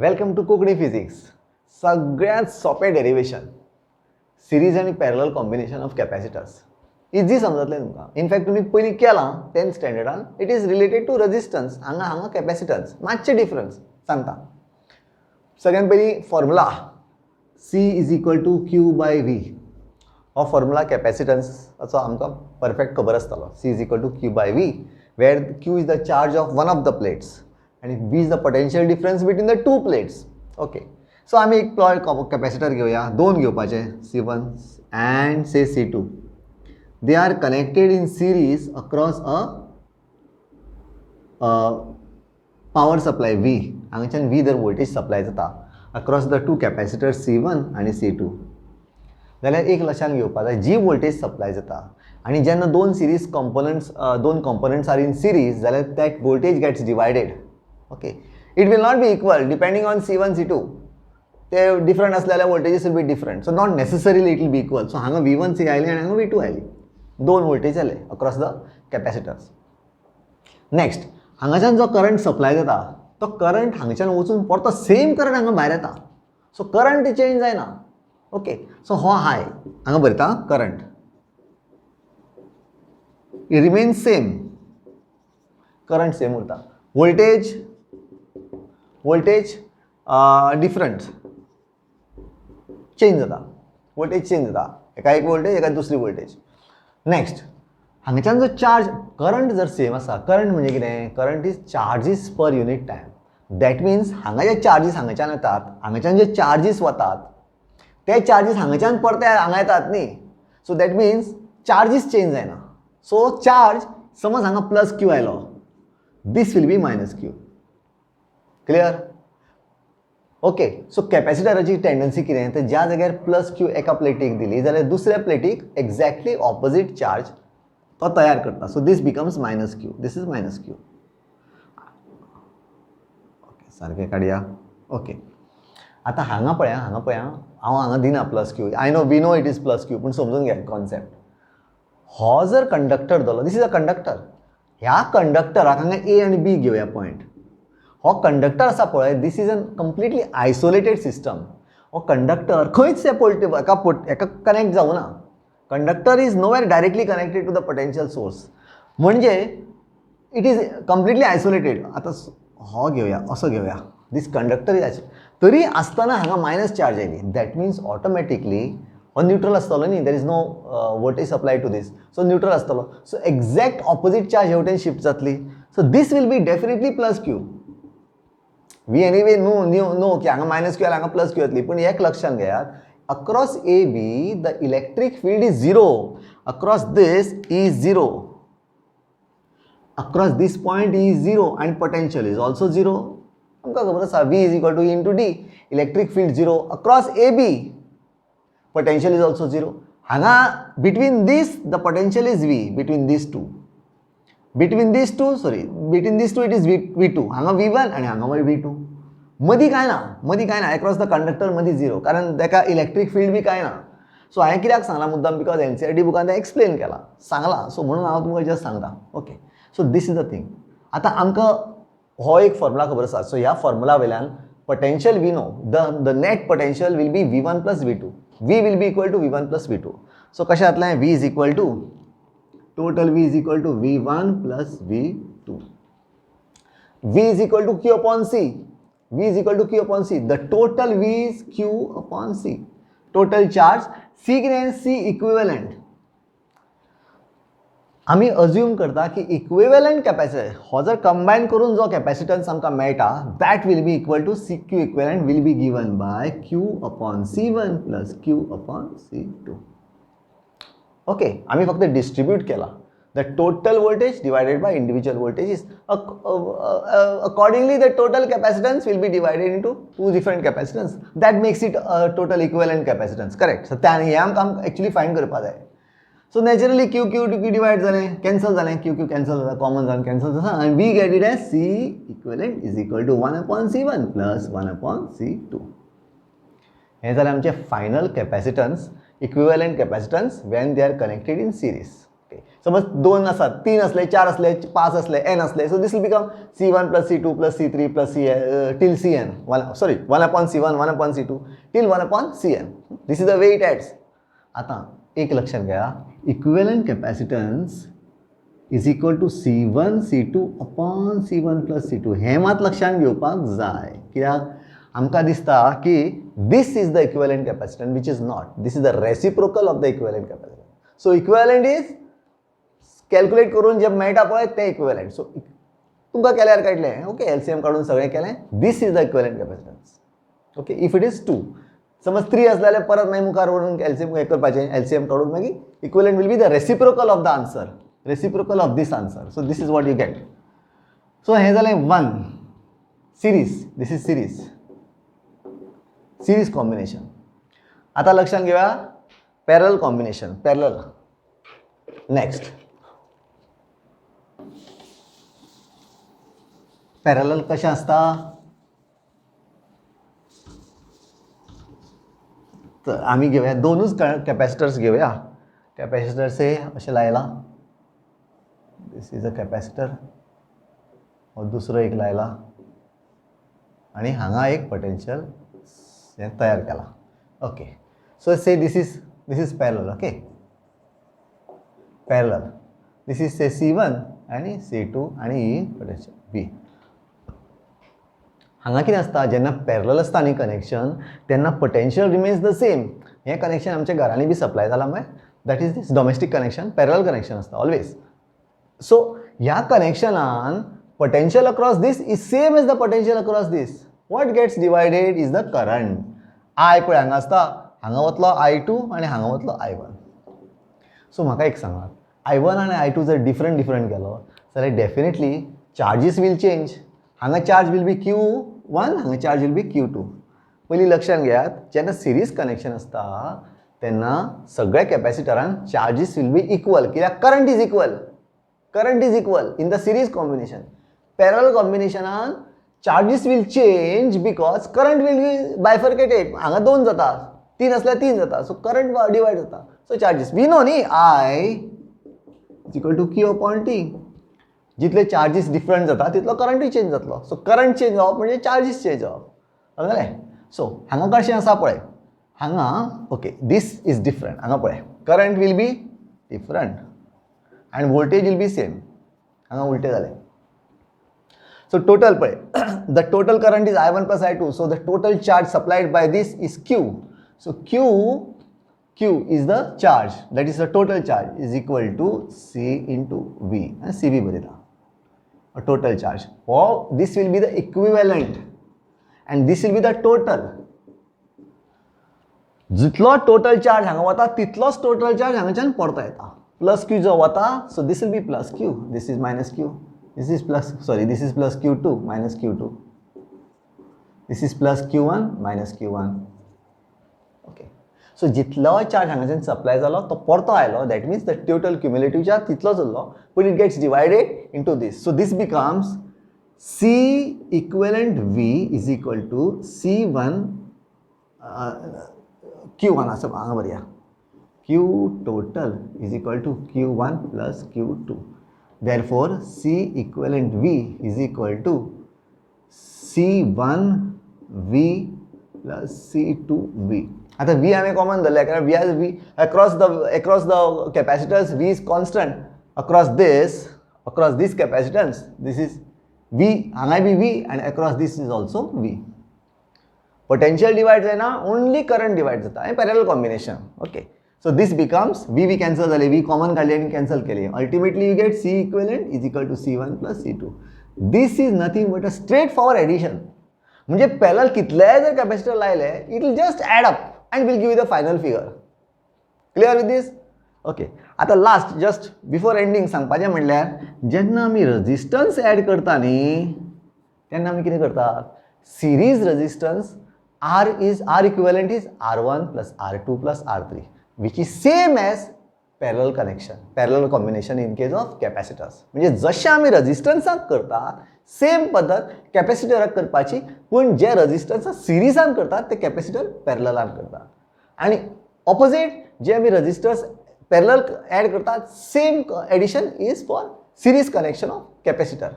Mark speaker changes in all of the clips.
Speaker 1: Welcome to Konkani physics. सगळ्यात सोपें derivation series आणि parallel combination of capacitors. Easy समजतलें तुमकां. इनफॅक्ट तुमी पयलीं केलां 10th स्टँडर्डान. It is related to resistance. हांगा कॅपॅसिटन्स मातशें डिफरन्स सांगता. सगळ्यात पयलीं formula C is equal to Q by V. हो फॉर्मुला कॅपॅसिटन्साचो आमकां परफेक्ट खबर आसतलो. C is equal to Q by V, where Q is the charge of one of the plates and V is the potential difference between the two plates. Okay. So आम्ही एक capacitor घेऊया, दोन घेवपाचे C1 and say C2. They are connected in series across a power supply V. हांगाच्यान V जर voltage supply जाता across the two capacitors C1 आणि C2. जाल्यार एक लक्षात घेवपाक जाय, जी वोल्टेज सप्लाय जाता आणि जेन्ना दोन कंपोनंट्स आर इन सिरीज जाल्यार that voltage gets divided. Okay, it will not be equal depending on C1, C2. They different असलेल्या voltages will be different. So not necessarily it will be equal. So हांगा V1 C oily आणि हांगा V2 oily. दोन voltage आले across the capacitors. Next, हांगाच्यान जो current supply जाता तो करंट हांगाच्यान वचून परतो सेम करंट हांगा भायर येता. सो करंट चेंज जायना. ओके, सो हो हाय हांगा बरयता current. It remains same. Current same उरता. voltage different चेंज जाता. voltage चेंज जाता. एका एक voltage एका दुसरी voltage. नेक्स्ट, हांगाच्यान जो चार्ज करंट जर सेम आसा, करंट म्हणजे कितें? Current is charges per unit time. That mince हांगा जे चार्जीस हांगाच्यान येतात, हांगाच्यान जे चार्जीस वतात ते चार्जीस हांगाच्यान परते हांगा येतात न्ही. So that means charges change जायना. सो चार्ज समज हांगा प्लस क्यू आयलो, this will be minus Q. Clear? Okay, so कॅपॅसिटराची टेंडन्सी कितें? तर ज्या जाग्यार प्लस क्यू एका प्लेटीक दिली जाल्यार दुसऱ्या प्लेटीक एक्झॅक्टली ऑपोजीट चार्ज तो तयार करता. So these becomes minus Q. This is minus Q. Okay, सारकें काडया. ओके, आतां हांगा पळया, हांव हांगा दिना plus Q. We know it is plus Q, पूण समजून घे कॉन्सेप्ट. हो जर कंडक्टर जालो, दीस इज अ कंडक्टर. ह्या कंडक्टराक हांगा ए आनी बी घेवया पॉयंट. हो कंडक्टर आसा पळय, this is a completely isolated system. हो कंडक्टर खंयच एका कनेक्ट जावं ना. Conductor is nowhere directly connected to the potential source. म्हणजे इट इज कंप्लिटली आयसोलेटेड. आतां हो घेवया, असो घेवया. दीस कंडक्टर इज तरी आसतना हांगा मायनस चार्ज आयली. दॅट मिन्स ऑटोमॅटिकली हो न्यूट्रल आसतलो न्ही. There is no voltage supply to this. So neutral आसतलो. सो एक्झॅक्ट ऑपोजीट चार्ज हेवटेन शिफ्ट जातली. So this will be definitely plus Q. We anyway know की हांगा मायनस क्यू हांगा प्लस क्यू येतली. पूण एक लक्षात घेयात, across A B the electric field is zero. Across this is zero. Across this point is zero आणि potential is also zero. आमकां खबर आसा V is equal to E into D. Electric field zero. Across A B potential is also zero. Hanga between this the potential is V. Between these two it is V2. Hanga V1 and hanga V2. मदी काय ना across the conductor मदी zero. कारण तेका electric field B काय ना. सो हांवें कित्याक सांगला मुद्दाम? बिकॉज NCERT बुकान एक्सप्लेन केला, सांगला. सो म्हणून हांव तुमकां जस्ट सांगता. Okay, so this is the thing. आतां आमकां हो एक फॉर्मुला खबर आसा. सो ह्या फॉर्मुला वयल्यान potential we know the net potential will be V1 plus V2. V will be equal to V1 plus V2. So कशें जातलें? V is equal to total V is equal to V1 plus V2. V is equal to Q upon C. V is equal to Q upon C. The total V is Q upon C. Total charge C कितें? C equivalent. आम्ही assume करता की equivalent capacitor हो जर combine करून जो capacitance आमकां मेळटा that will be equal to C Q equivalent will be given by Q upon C1 plus Q upon C2. Okay, आम्ही फक्त डिस्ट्रीब्यूट केला. The total voltage divided by individual voltages. Accordingly the total capacitance will be divided into two different capacitance. That makes it total equivalent capacitance. Correct. So हे आमकां actually find करपा जाय. So naturally Q divide जालें, cancel जालें. Q cancel जाता, common जावन cancel जाता. आनी we get it as C equivalent is equal to 1 upon C1 plus 1 upon C2. हे जालें आमचें final capacitance, equivalent capacitance when they are connected in series. समज 2 आसात, 3 असले, 4 असले, 5 असले, n असले, so this will become C1 plus C2 plus C3 plus till Cn, 1 upon C1, 1 upon C2 till 1 upon Cn. This is the way it adds. आता एक लक्षात घ्या, equivalent capacitance is equal to C1 C2 upon C1 plus C2. हे मात लक्षात घेवपाक जाय, कित्याक आमकां दिसता की this is the equivalent capacitance, which is not. This is the reciprocal of the equivalent capacitance. So equivalent is calculate करून जे मेळटा पळय ते इक्विव्हॅलंट. सो तुमकां केल्यार कळटलें, ओके, एलसीएम काडून सगळें केलें. This is the equivalent capacitance. Okay, if it is 2, समज 3 असलें जाल्यार परत मागीर मुखार व्हरून एलसीएम हें करपाचें, एलसीएम काडून मागीर equivalent will be the reciprocal of the answer, reciprocal of this answer. So this is what you get. So हें जालें 1 series. This is series combination. आतां लक्षात घेवया parallel combination. Parallel next. Parallel कशें आसता, तर आमी घेवया दोनूच कॅपॅसिटर्स घेवया. कॅपॅसिटर्स हे अशें लायला, दिस इज अ कॅपॅसिटर, हो दुसरो एक लायला आनी हांगा एक पोटेन्शियल हें तयार केला. ओके, सो से this is parallel. Okay, parallel this is से C1 आनी C2 आनी ही पोटेन्शियल V. हांगा कितें आसता, जेन्ना पॅरलल आसता न्ही कनेक्शन, तेन्ना पोटेन्शियल रिमेन्स द सेम. हें कनेक्शन आमच्या घरांनी बी सप्लाय जालां मरे, that is this domestic connection, parallel connection आसता ऑलवेज. सो ह्या कनेक्शनान potential across this is same as the potential across this. What gets divided is the current. I पळय हांगा आसता, हांगा वतलो I2 आनी हांगा वतलो I1. सो म्हाका एक सांगात, I1 आनी I2 जर डिफरंट गेलो जाल्यार डेफिनेटली चार्जीस वील चेंज. हांगा चार्ज वील बी Q1, हांगा चार्ज वील बी Q2. पयलीं लक्षात घेयात, जेन्ना सिरीज कनेक्शन आसता तेन्ना सगळ्या कॅपॅसिटरांक चार्जीस वील बी इक्वल, कित्याक current is equal in the series combination. Parallel कॉम्बिनेशनान charges will change because current will be bifurcated. हांगा 2 जाता, 3 असल्यार 3 जाता, सो करंट डिवायड जाता. सो चार्जीस वी नो न्ही, I is equal to Q upon T. जितले charges different जाता तितलो करंटूय change जातलो. सो करंट चेंज जावप म्हणजे चार्जीस चेंज जावप. कळ्ळें? सो हांगा कशें आसा पळय, हांगा ओके दीस इज डिफरंट. हांगा पळय करंट वील बी डिफरंट आनी वोल्टेज वील बी सेम. हांगा उलटें जालें. सो टोटल पळय, the total current is I1 plus I2. So the total charge supplied by this is Q. So Q is the charge, that is the total charge, is equal to C into V. And CV बरयता. A total charge. Or this will be the equivalent and this will be the total. जितलो total charge हांगा वता तितलोच total charge हांगाच्यान परतो येता. Plus Q जो वता, so this will be plus Q. This is minus Q. This is plus Q2 minus Q2. This is plus Q1 minus Q1. Okay. सो जितलो चार्ज हांगाच्यान सप्लाय जालो तो परतो आयलो, that means the total cumulative charge तितलोच उरलो, but it gets divided into these. So these becomes C equivalent V is equal to C1 Q1 असं हांगा बरया, Q total is equal to Q1 plus Q2. Therefore, C equivalent V is equal to C1 V plus C2 V. आता V आम्ही common धरले, कारण V across the capacitors V is constant. Across this capacitance, this is V, हांगा भी V, and across this is also V. Potential divide जायना, only current divide जाता. हे parallel combination. Okay. So this becomes V cancel झाले, V common काढले आणि cancel केले. Ultimately you get C equivalent is equal to C1 plus C2. This is nothing but a straightforward addition. म्हणजे parallel कितलेय जर capacitor लायले, it will just add up and will give you the final figure. Clear with this? Okay. आता last just before ending सांगपाचें म्हणल्यार, जेन्ना आमी resistance add करता न्ही, तेन्ना आमी कितें करतात, series resistance R equivalent is R1 plus R2 plus R3, which is same as parallel connection, parallel combination in case of capacitors. म्हणजे जशें आमी रेजिस्टन्साक करतात सेम पद्धत कॅपॅसिटराक करपाची, पूण जे रेजिस्टन्स सिरीजान करतात ते कॅपॅसिटर पॅरललान करतात. आणि ऑपोजिट जे आमी रेजिस्टर्स पॅरलल एड करता same addition is for series connection of capacitor.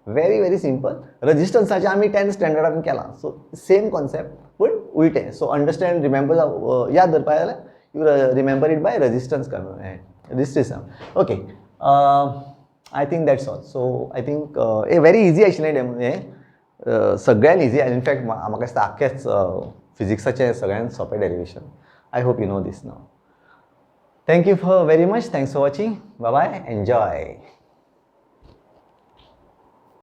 Speaker 1: Very simple. रेजिस्टन्साचे आमी 10th स्टँडर्डान केलां. सो सेम कॉन्सेप्ट पूण उलटें. सो अंडरस्टँड रिमेंबर याद धरपा जाल्यार you remember it by resistance registration. Okay, I think that's all. So I think हे very easy आशिल्लें हें सगळ्यान इजी. इनफॅक्ट म्हाका दिसता आख्खेच फिजिक्साचें सगळ्यान सोंपें derivation. I hope you know this now. Thank you for very much. Thanks for watching. Bye bye. Enjoy.